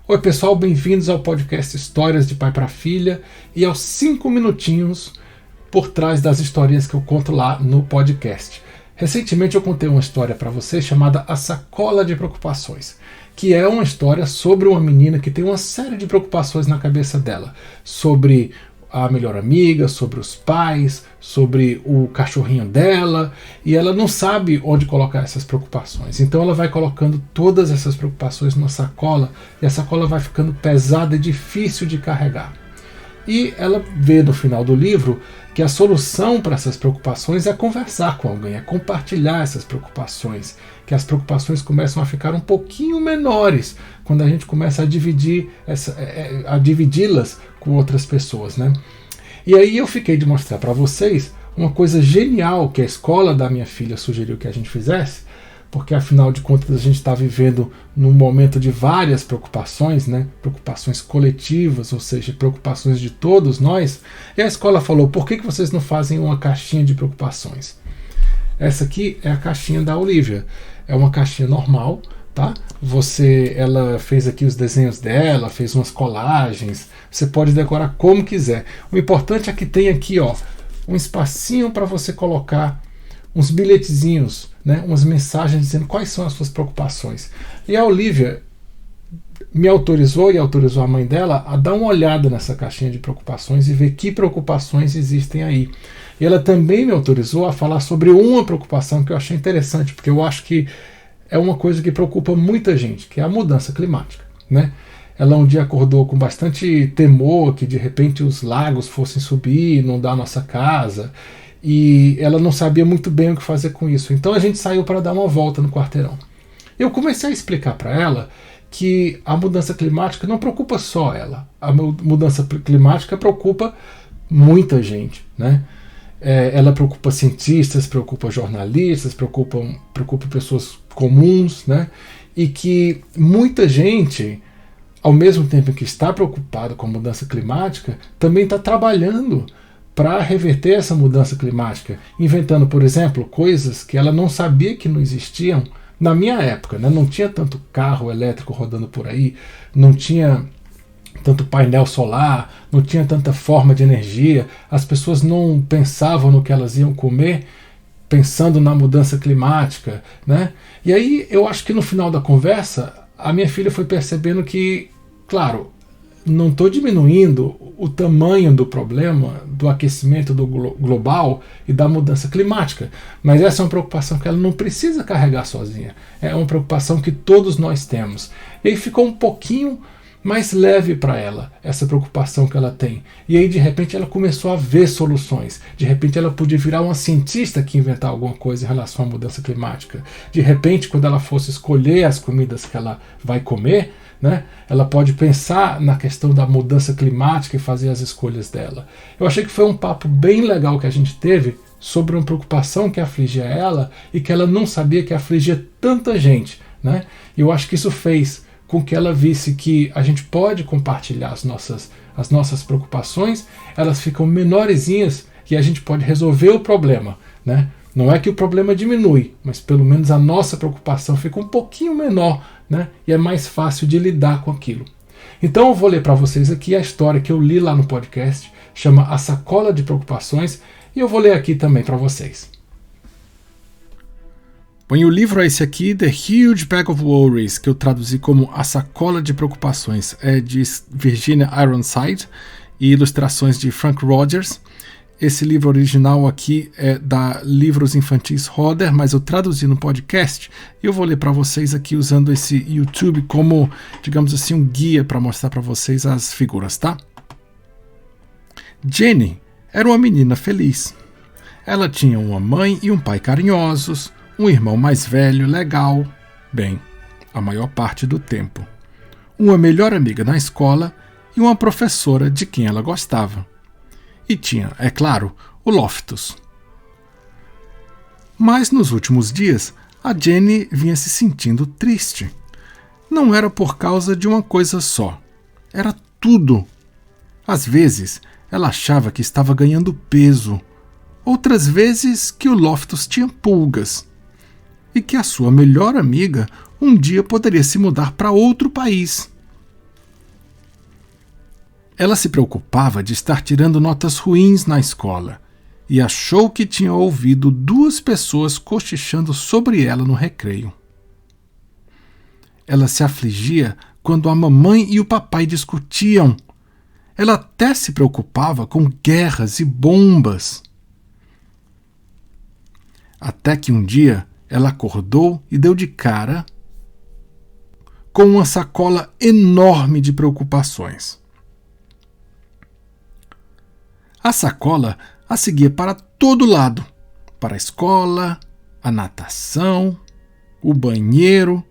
Oi pessoal, bem-vindos ao podcast Histórias de Pai para Filha e aos 5 minutinhos por trás das historinhas que eu conto lá no podcast. Recentemente eu contei uma história para vocês chamada A Sacola de Preocupações, que é uma história sobre uma menina que tem uma série de preocupações na cabeça dela, sobre a melhor amiga, sobre os pais, sobre o cachorrinho dela, e ela não sabe onde colocar essas preocupações. Então ela vai colocando todas essas preocupações numa sacola, e a sacola vai ficando pesada e difícil de carregar. E ela vê no final do livro que a solução para essas preocupações é conversar com alguém, é compartilhar essas preocupações, que as preocupações começam a ficar um pouquinho menores quando a gente começa a dividi-las com outras pessoas, né? E aí eu fiquei de mostrar para vocês uma coisa genial que a escola da minha filha sugeriu que a gente fizesse, porque afinal de contas a gente está vivendo num momento de várias preocupações, né? Preocupações coletivas, ou seja, preocupações de todos nós. E a escola falou: por que vocês não fazem uma caixinha de preocupações? Essa aqui é a caixinha da Olivia. É uma caixinha normal, tá? Ela fez aqui os desenhos dela, fez umas colagens. Você pode decorar como quiser. O importante é que tem aqui, ó, um espacinho para você colocar uns bilhetezinhos, né, umas mensagens dizendo quais são as suas preocupações. E a Olivia me autorizou e autorizou a mãe dela a dar uma olhada nessa caixinha de preocupações e ver que preocupações existem aí. E ela também me autorizou a falar sobre uma preocupação que eu achei interessante, porque eu acho que é uma coisa que preocupa muita gente, que é a mudança climática, né? Ela um dia acordou com bastante temor que de repente os lagos fossem subir e inundar a nossa casa, e ela não sabia muito bem o que fazer com isso. Então a gente saiu para dar uma volta no quarteirão. Eu comecei a explicar para ela que a mudança climática não preocupa só ela. A mudança climática preocupa muita gente, né? Ela preocupa cientistas, preocupa jornalistas, preocupa pessoas comuns, né? E que muita gente, ao mesmo tempo que está preocupado com a mudança climática, também está trabalhando para reverter essa mudança climática, inventando, por exemplo, coisas que ela não sabia que não existiam na minha época, né? Não tinha tanto carro elétrico rodando por aí, não tinha tanto painel solar, não tinha tanta forma de energia, as pessoas não pensavam no que elas iam comer pensando na mudança climática, né? E aí eu acho que no final da conversa a minha filha foi percebendo que, claro, não estou diminuindo o tamanho do problema do aquecimento global e da mudança climática, mas essa é uma preocupação que ela não precisa carregar sozinha, é uma preocupação que todos nós temos. E aí ficou um pouquinho mais leve para ela, essa preocupação que ela tem. E aí de repente ela começou a ver soluções. De repente ela podia virar uma cientista que inventar alguma coisa em relação à mudança climática. De repente, quando ela fosse escolher as comidas que ela vai comer, né, ela pode pensar na questão da mudança climática e fazer as escolhas dela. Eu achei que foi um papo bem legal que a gente teve sobre uma preocupação que afligia ela e que ela não sabia que afligia tanta gente, né? E eu acho que isso fez com que ela visse que a gente pode compartilhar as nossas preocupações, elas ficam menorzinhas e a gente pode resolver o problema, né? Não é que o problema diminui, mas pelo menos a nossa preocupação fica um pouquinho menor, né? E é mais fácil de lidar com aquilo. Então eu vou ler para vocês aqui a história que eu li lá no podcast, chama A Sacola de Preocupações, e eu vou ler aqui também para vocês. Bom, e o livro é esse aqui, The Huge Bag of Worries, que eu traduzi como A Sacola de Preocupações. É de Virginia Ironside e ilustrações de Frank Rogers. Esse livro original aqui é da Livros Infantis Roder, mas eu traduzi no podcast e eu vou ler para vocês aqui usando esse YouTube como, digamos assim, um guia para mostrar para vocês as figuras, tá? Jenny era uma menina feliz. Ela tinha uma mãe e um pai carinhosos, um irmão mais velho, legal, bem, a maior parte do tempo, uma melhor amiga na escola e uma professora de quem ela gostava. E tinha, é claro, o Loftus. Mas nos últimos dias, a Jenny vinha se sentindo triste. Não era por causa de uma coisa só. Era tudo. Às vezes, ela achava que estava ganhando peso. Outras vezes, que o Loftus tinha pulgas. E que a sua melhor amiga um dia poderia se mudar para outro país. Ela se preocupava de estar tirando notas ruins na escola e achou que tinha ouvido 2 pessoas cochichando sobre ela no recreio. Ela se afligia quando a mamãe e o papai discutiam. Ela até se preocupava com guerras e bombas. Até que um dia ela acordou e deu de cara com uma sacola enorme de preocupações. A sacola a seguia para todo lado, para a escola, a natação, o banheiro,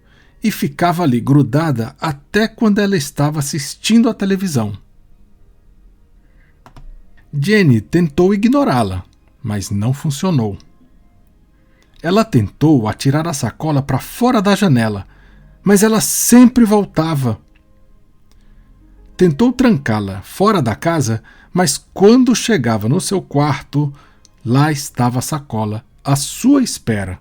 e ficava ali grudada até quando ela estava assistindo à televisão. Jenny tentou ignorá-la, mas não funcionou. Ela tentou atirar a sacola para fora da janela, mas ela sempre voltava. Tentou trancá-la fora da casa, mas quando chegava no seu quarto, lá estava a sacola à sua espera.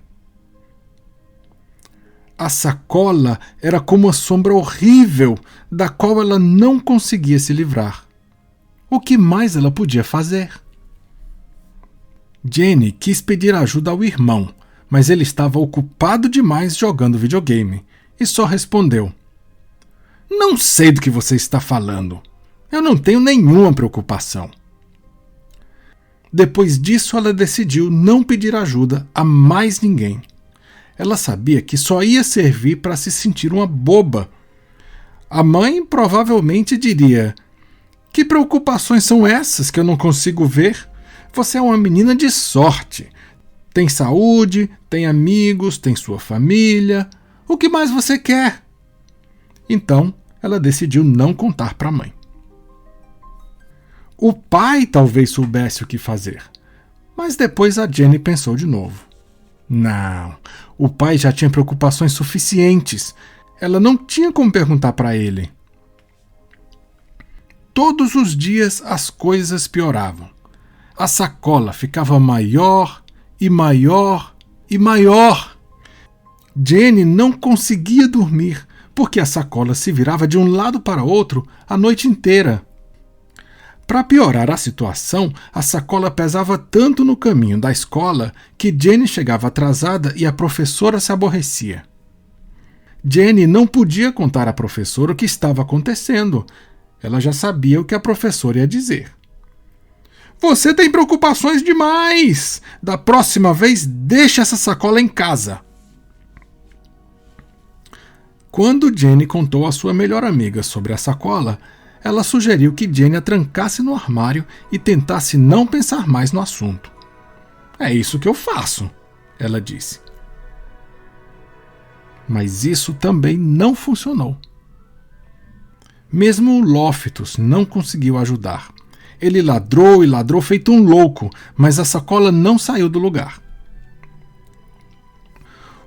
A sacola era como uma sombra horrível da qual ela não conseguia se livrar. O que mais ela podia fazer? Jenny quis pedir ajuda ao irmão, mas ele estava ocupado demais jogando videogame e só respondeu: "Não sei do que você está falando. Eu não tenho nenhuma preocupação." Depois disso, ela decidiu não pedir ajuda a mais ninguém. Ela sabia que só ia servir para se sentir uma boba. A mãe provavelmente diria: "Que preocupações são essas que eu não consigo ver? Você é uma menina de sorte. Tem saúde, tem amigos, tem sua família. O que mais você quer?" Então, ela decidiu não contar para a mãe. O pai talvez soubesse o que fazer, mas depois a Jenny pensou de novo. Não, o pai já tinha preocupações suficientes. Ela não tinha como perguntar para ele. Todos os dias as coisas pioravam. A sacola ficava maior e maior e maior. Jenny não conseguia dormir, porque a sacola se virava de um lado para outro a noite inteira. Para piorar a situação, a sacola pesava tanto no caminho da escola que Jenny chegava atrasada e a professora se aborrecia. Jenny não podia contar à professora o que estava acontecendo. Ela já sabia o que a professora ia dizer. "Você tem preocupações demais! Da próxima vez, deixe essa sacola em casa." Quando Jenny contou à sua melhor amiga sobre a sacola, ela sugeriu que Jenny a trancasse no armário e tentasse não pensar mais no assunto. "É isso que eu faço", ela disse. Mas isso também não funcionou. Mesmo o Loftus não conseguiu ajudar. Ele ladrou e ladrou feito um louco, mas a sacola não saiu do lugar.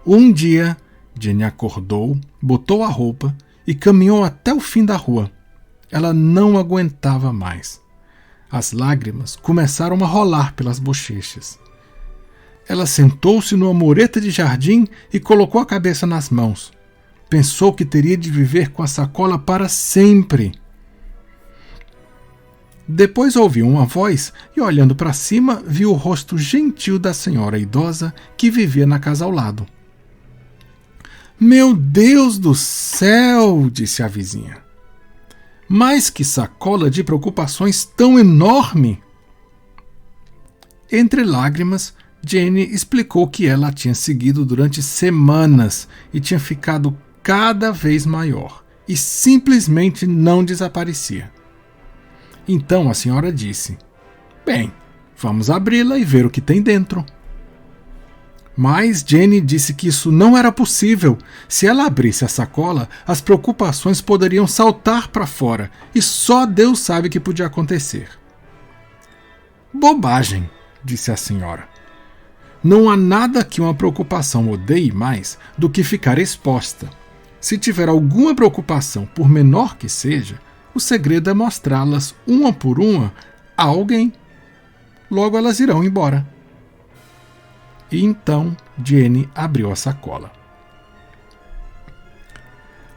Um dia, Jenny acordou, botou a roupa e caminhou até o fim da rua. Ela não aguentava mais. As lágrimas começaram a rolar pelas bochechas. Ela sentou-se numa mureta de jardim e colocou a cabeça nas mãos. Pensou que teria de viver com a sacola para sempre. Depois ouviu uma voz e, olhando para cima, viu o rosto gentil da senhora idosa que vivia na casa ao lado. "Meu Deus do céu!" disse a vizinha. "Mas que sacola de preocupações tão enorme!" Entre lágrimas, Jenny explicou que ela a tinha seguido durante semanas e tinha ficado cada vez maior e simplesmente não desaparecia. Então a senhora disse: "Bem, vamos abri-la e ver o que tem dentro." Mas Jenny disse que isso não era possível. Se ela abrisse a sacola, as preocupações poderiam saltar para fora e só Deus sabe o que podia acontecer. "Bobagem", disse a senhora. "Não há nada que uma preocupação odeie mais do que ficar exposta. Se tiver alguma preocupação, por menor que seja, o segredo é mostrá-las uma por uma a alguém. Logo elas irão embora." E então Jenny abriu a sacola.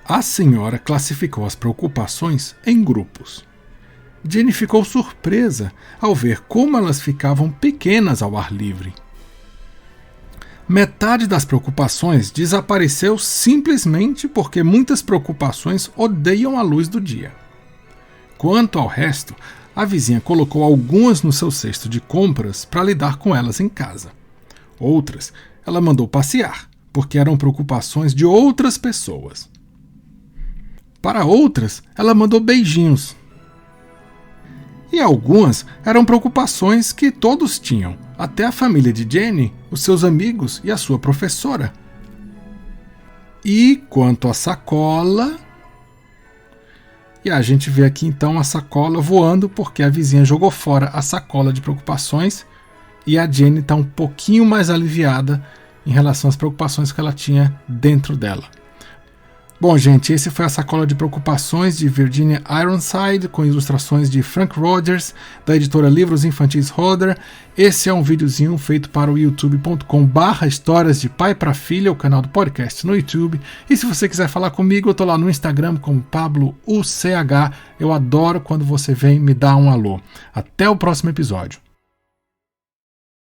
A senhora classificou as preocupações em grupos. Jenny ficou surpresa ao ver como elas ficavam pequenas ao ar livre. Metade das preocupações desapareceu simplesmente porque muitas preocupações odeiam a luz do dia. Quanto ao resto, a vizinha colocou algumas no seu cesto de compras para lidar com elas em casa. Outras, ela mandou passear, porque eram preocupações de outras pessoas. Para outras, ela mandou beijinhos. E algumas eram preocupações que todos tinham, até a família de Jenny, os seus amigos e a sua professora. E quanto à sacola... E a gente vê aqui então a sacola voando porque a vizinha jogou fora a sacola de preocupações e a Jenny está um pouquinho mais aliviada em relação às preocupações que ela tinha dentro dela. Bom, gente, esse foi a sacola de preocupações de Virginia Ironside, com ilustrações de Frank Rogers, da editora Livros Infantis Roder. Esse é um videozinho feito para o youtube.com/histórias de pai para filha, o canal do podcast no YouTube. E se você quiser falar comigo, eu tô lá no Instagram como PabloUCH. Eu adoro quando você vem me dar um alô. Até o próximo episódio.